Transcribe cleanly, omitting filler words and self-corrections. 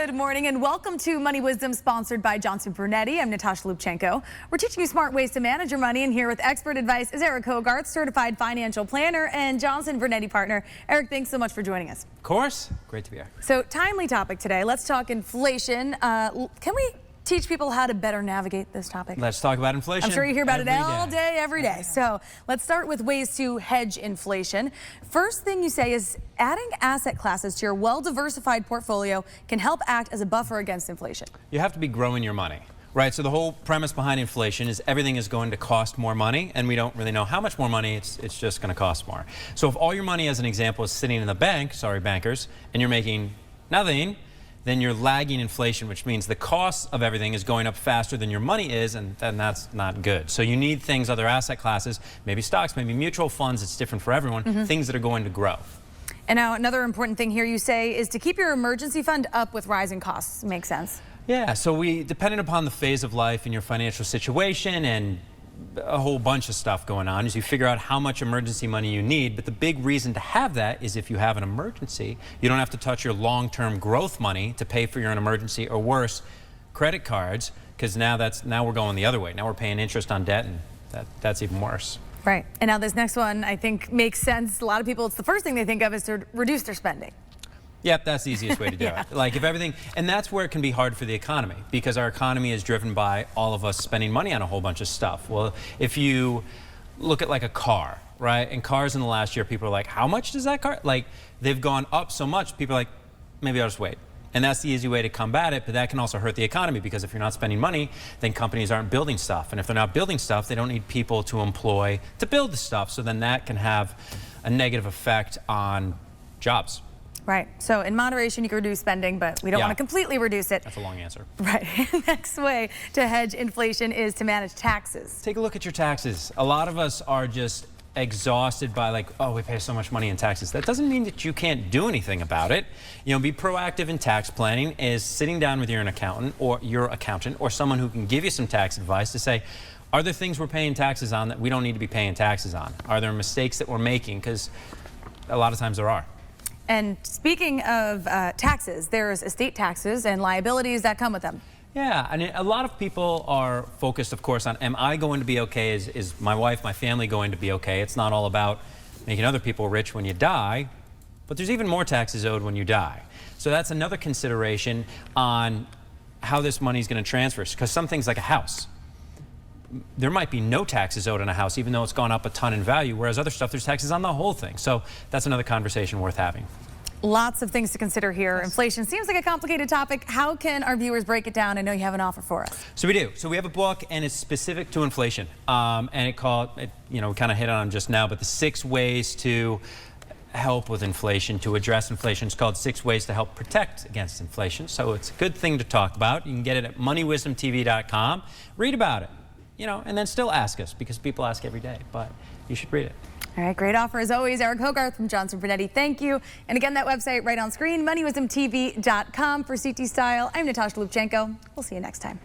Good morning and welcome to Money Wisdom, sponsored by Johnson Brunetti. I'm Natasha Lubchenko. We're teaching you smart ways to manage your money, and here with expert advice is Eric Hogarth, certified financial planner and Johnson Brunetti partner. Eric, thanks so much for joining us. Of course. Great to be here. So, timely topic today. Let's talk inflation. Can we teach people how to better navigate this topic? Let's talk about inflation. I'm sure you hear about it all day, every day. So let's start with ways to hedge inflation. First thing you say is adding asset classes to your well-diversified portfolio can help act as a buffer against inflation. You have to be growing your money, right? So the whole premise behind inflation is everything is going to cost more money, and we don't really know how much more money. It's just going to cost more. So if all your money, as an example, is sitting in the bank, sorry bankers, and you're making nothing, then you're lagging inflation, which means the cost of everything is going up faster than your money is, and that's not good. So you need things, other asset classes, maybe stocks, maybe mutual funds. It's different for everyone, things that are going to grow. And now another important thing here you say is to keep your emergency fund up with rising costs. Makes sense. Yeah, so depending upon the phase of life and your financial situation and a whole bunch of stuff going on, is you figure out how much emergency money you need. But the big reason to have that is if you have an emergency, you don't have to touch your long-term growth money to pay for your own emergency, or worse, credit cards, because now we're going the other way. Now we're paying interest on debt, and that's even worse. Right. And now this next one I think makes sense. A lot of people, it's the first thing they think of is to reduce their spending. Yep, that's the easiest way to do it. Like if everything, and that's where it can be hard for the economy, because our economy is driven by all of us spending money on a whole bunch of stuff. Well, if you look at like a car, right? And cars in the last year, people are like, how much does that car? Like they've gone up so much, people are like, maybe I'll just wait. And that's the easy way to combat it, but that can also hurt the economy, because if you're not spending money, then companies aren't building stuff. And if they're not building stuff, they don't need people to employ to build the stuff. So then that can have a negative effect on jobs. Right. So in moderation, you can reduce spending, but we don't want to completely reduce it. That's a long answer. Right. Next way to hedge inflation is to manage taxes. Take a look at your taxes. A lot of us are just exhausted by like, oh, we pay so much money in taxes. That doesn't mean that you can't do anything about it. You know, be proactive in tax planning is sitting down with your accountant or someone who can give you some tax advice to say, are there things we're paying taxes on that we don't need to be paying taxes on? Are there mistakes that we're making? Because a lot of times there are. And speaking of taxes, there's estate taxes and liabilities that come with them. Yeah, and a lot of people are focused, of course, on am I going to be okay? Is my wife, my family going to be okay? It's not all about making other people rich when you die, but there's even more taxes owed when you die. So that's another consideration on how this money is going to transfer. Because some things like a house, there might be no taxes owed on a house, even though it's gone up a ton in value, whereas other stuff, there's taxes on the whole thing. So that's another conversation worth having. Lots of things to consider here. Yes. Inflation seems like a complicated topic. How can our viewers break it down? I know you have an offer for us. So we do. So we have a book, and it's specific to inflation. And we kind of hit on just now, but the 6 ways to help with inflation, to address inflation. It's called 6 Ways to Help Protect Against Inflation. So it's a good thing to talk about. You can get it at moneywisdomtv.com. Read about it. And then still ask us, because people ask every day, but you should read it. All right, great offer as always. Eric Hogarth from Johnson Brunetti, thank you. And again, that website right on screen, moneywisdomtv.com for CT Style. I'm Natasha Lubchenko. We'll see you next time.